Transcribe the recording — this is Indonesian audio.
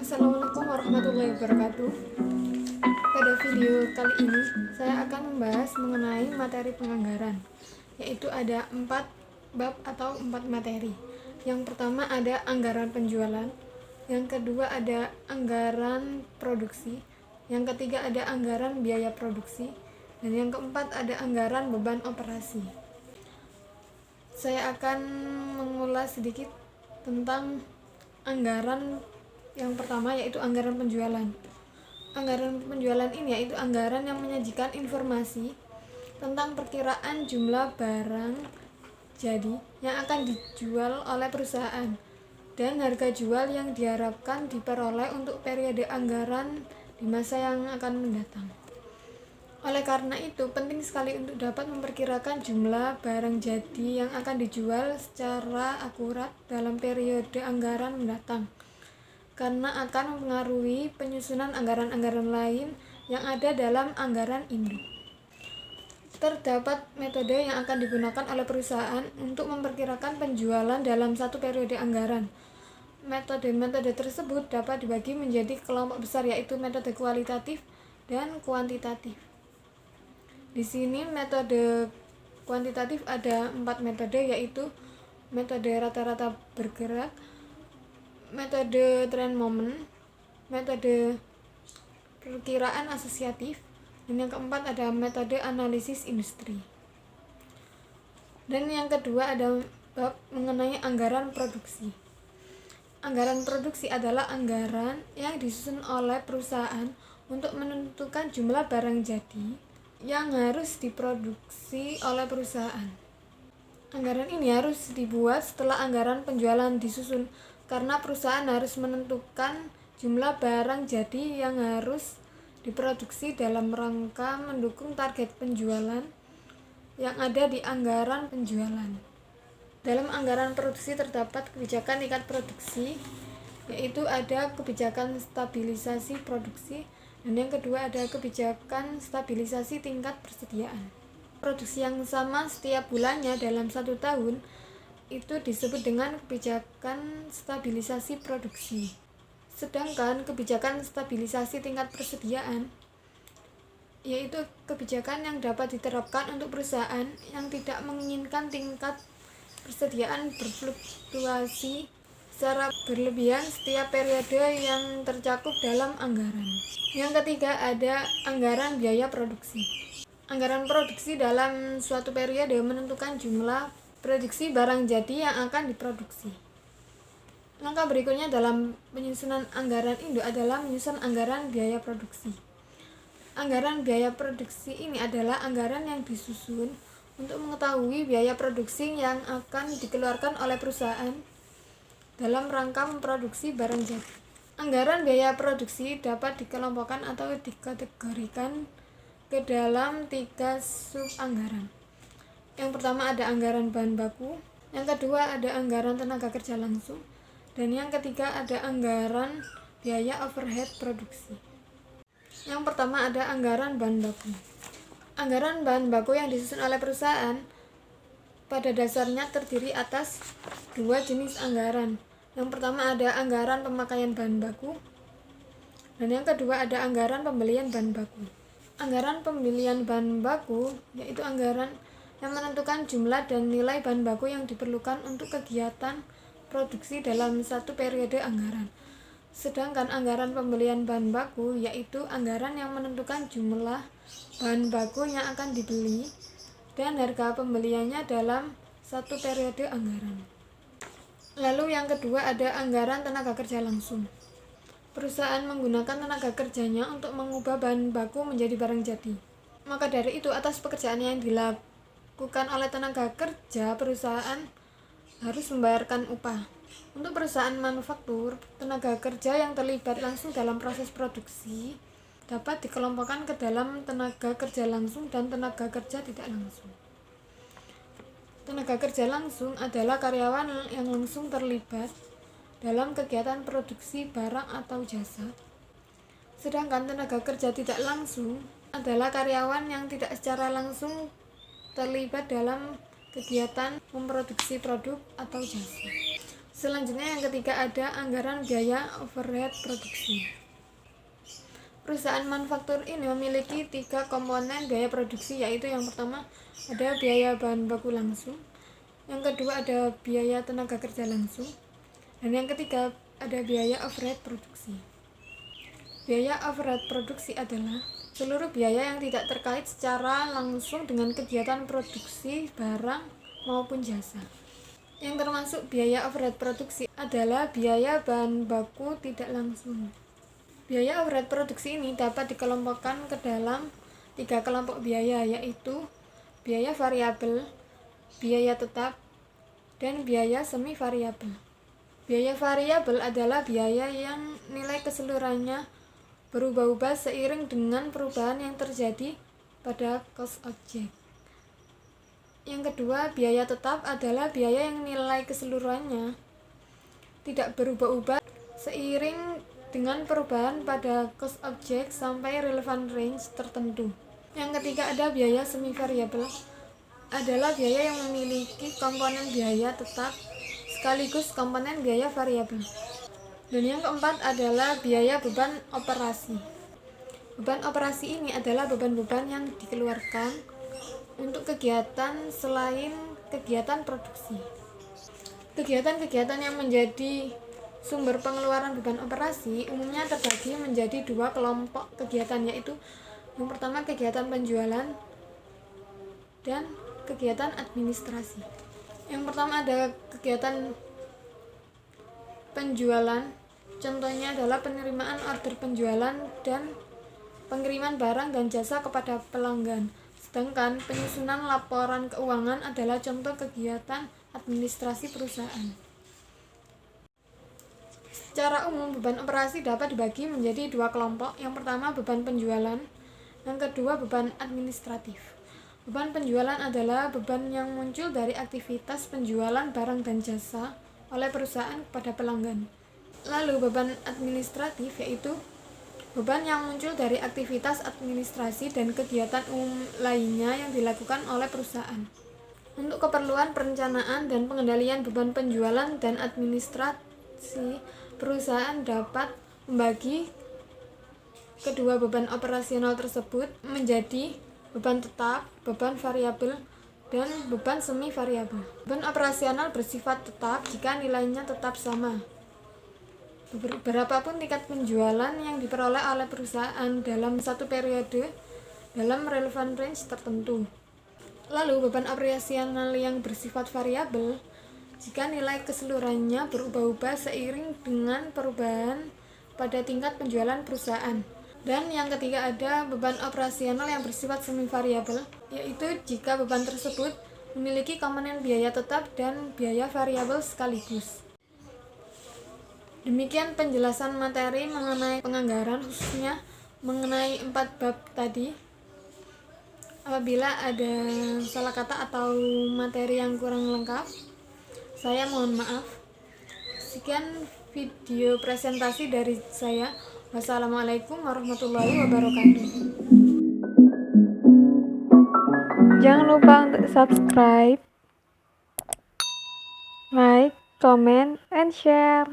Assalamualaikum warahmatullahi wabarakatuh. Pada video kali ini saya akan membahas mengenai materi penganggaran, yaitu ada 4 bab atau 4 materi. Yang pertama ada anggaran penjualan, yang kedua ada anggaran produksi, yang ketiga ada anggaran biaya produksi, dan yang keempat ada anggaran beban operasi. Saya akan mengulas sedikit tentang anggaran yang pertama, yaitu anggaran penjualan. Anggaran penjualan ini yaitu anggaran yang menyajikan informasi tentang perkiraan jumlah barang jadi yang akan dijual oleh perusahaan dan harga jual yang diharapkan diperoleh untuk periode anggaran di masa yang akan mendatang. Oleh karena itu, penting sekali untuk dapat memperkirakan jumlah barang jadi yang akan dijual secara akurat dalam periode anggaran mendatang, karena akan mempengaruhi penyusunan anggaran-anggaran lain yang ada dalam anggaran induk. Terdapat metode yang akan digunakan oleh perusahaan untuk memperkirakan penjualan dalam satu periode anggaran. Metode-metode tersebut dapat dibagi menjadi kelompok besar, yaitu metode kualitatif dan kuantitatif. Di sini metode kuantitatif ada 4 metode, yaitu metode rata-rata bergerak, metode trend moment, metode perkiraan asosiatif, dan yang keempat ada metode analisis industri. Dan yang kedua ada bab mengenai anggaran produksi. Anggaran produksi adalah anggaran yang disusun oleh perusahaan untuk menentukan jumlah barang jadi yang harus diproduksi oleh perusahaan. Anggaran ini harus dibuat setelah anggaran penjualan disusun, karena perusahaan harus menentukan jumlah barang jadi yang harus diproduksi dalam rangka mendukung target penjualan yang ada di anggaran penjualan. Dalam anggaran produksi terdapat kebijakan tingkat produksi, yaitu ada kebijakan stabilisasi produksi, dan yang kedua ada kebijakan stabilisasi tingkat persediaan. Produksi yang sama setiap bulannya dalam 1 tahun itu disebut dengan kebijakan stabilisasi produksi. Sedangkan kebijakan stabilisasi tingkat persediaan yaitu kebijakan yang dapat diterapkan untuk perusahaan yang tidak menginginkan tingkat persediaan berfluktuasi secara berlebihan setiap periode yang tercakup dalam anggaran. Yang ketiga ada anggaran biaya produksi. Anggaran produksi dalam suatu periode menentukan jumlah produksi barang jadi yang akan diproduksi. Langkah berikutnya dalam penyusunan anggaran induk adalah menyusun anggaran biaya produksi. Anggaran biaya produksi ini adalah anggaran yang disusun untuk mengetahui biaya produksi yang akan dikeluarkan oleh perusahaan dalam rangka memproduksi barang jadi. Anggaran biaya produksi dapat dikelompokkan atau dikategorikan ke dalam 3 sub anggaran. Yang pertama ada anggaran bahan baku, yang kedua ada anggaran tenaga kerja langsung, dan yang ketiga ada anggaran biaya overhead produksi. Yang pertama ada anggaran bahan baku. Anggaran bahan baku yang disusun oleh perusahaan pada dasarnya terdiri atas 2 jenis anggaran. Yang pertama ada anggaran pemakaian bahan baku, dan yang kedua ada anggaran pembelian bahan baku. Anggaran pembelian bahan baku yaitu anggaran yang menentukan jumlah dan nilai bahan baku yang diperlukan untuk kegiatan produksi dalam satu periode anggaran. Sedangkan anggaran pembelian bahan baku yaitu anggaran yang menentukan jumlah bahan baku yang akan dibeli dan harga pembeliannya dalam satu periode anggaran. Lalu yang kedua ada anggaran tenaga kerja langsung. Perusahaan menggunakan tenaga kerjanya untuk mengubah bahan baku menjadi barang jadi. Maka dari itu, atas pekerjaan yang dilakukan oleh tenaga kerja, perusahaan harus membayarkan upah. Untuk perusahaan manufaktur, tenaga kerja yang terlibat langsung dalam proses produksi dapat dikelompokkan ke dalam tenaga kerja langsung dan tenaga kerja tidak langsung. Tenaga kerja langsung adalah karyawan yang langsung terlibat dalam kegiatan produksi barang atau jasa. Sedangkan tenaga kerja tidak langsung adalah karyawan yang tidak secara langsung terlibat dalam kegiatan memproduksi produk atau jasa. Selanjutnya yang ketiga ada anggaran biaya overhead produksi. Perusahaan manufaktur ini memiliki 3 komponen biaya produksi, yaitu yang pertama ada biaya bahan baku langsung, yang kedua ada biaya tenaga kerja langsung, dan yang ketiga ada biaya overhead produksi. Biaya overhead produksi adalah seluruh biaya yang tidak terkait secara langsung dengan kegiatan produksi barang maupun jasa. Yang termasuk biaya overhead produksi adalah biaya bahan baku tidak langsung. Biaya overhead produksi ini dapat dikelompokkan ke dalam 3 kelompok biaya, yaitu biaya variabel, biaya tetap, dan biaya semi variabel. Biaya variabel adalah biaya yang nilai keseluruhannya berubah-ubah seiring dengan perubahan yang terjadi pada cost objek. Yang kedua, biaya tetap adalah biaya yang nilai keseluruhannya tidak berubah-ubah seiring dengan perubahan pada cost objek sampai relevant range tertentu. Yang ketiga ada biaya semi variabel, adalah biaya yang memiliki komponen biaya tetap sekaligus komponen biaya variabel. Dan yang keempat adalah biaya beban operasi. Beban operasi ini adalah beban-beban yang dikeluarkan untuk kegiatan selain kegiatan produksi. Kegiatan-kegiatan yang menjadi sumber pengeluaran beban operasi umumnya terbagi menjadi 2 kelompok kegiatan, yaitu yang pertama kegiatan penjualan dan kegiatan administrasi. Yang pertama ada kegiatan penjualan, contohnya adalah penerimaan order penjualan dan pengiriman barang dan jasa kepada pelanggan. Sedangkan penyusunan laporan keuangan adalah contoh kegiatan administrasi perusahaan. Secara umum, beban operasi dapat dibagi menjadi 2 kelompok. Yang pertama beban penjualan, yang kedua beban administratif. Beban penjualan adalah beban yang muncul dari aktivitas penjualan barang dan jasa oleh perusahaan kepada pelanggan. Lalu beban administratif yaitu beban yang muncul dari aktivitas administrasi dan kegiatan umum lainnya yang dilakukan oleh perusahaan. Untuk keperluan perencanaan dan pengendalian beban penjualan dan administrasi, perusahaan dapat membagi kedua beban operasional tersebut menjadi beban tetap, beban variabel, dan beban semi variabel. Beban operasional bersifat tetap jika nilainya tetap sama, berapapun tingkat penjualan yang diperoleh oleh perusahaan dalam satu periode dalam relevant range tertentu. Lalu beban operasional yang bersifat variabel jika nilai keseluruhannya berubah-ubah seiring dengan perubahan pada tingkat penjualan perusahaan. Dan yang ketiga ada beban operasional yang bersifat semi variabel, yaitu jika beban tersebut memiliki komponen biaya tetap dan biaya variabel sekaligus. Demikian penjelasan materi mengenai penganggaran, khususnya mengenai 4 bab tadi. Apabila ada salah kata atau materi yang kurang lengkap, saya mohon maaf. Sekian video presentasi dari saya. Wassalamualaikum warahmatullahi wabarakatuh. Jangan lupa untuk subscribe, like, comment, and share.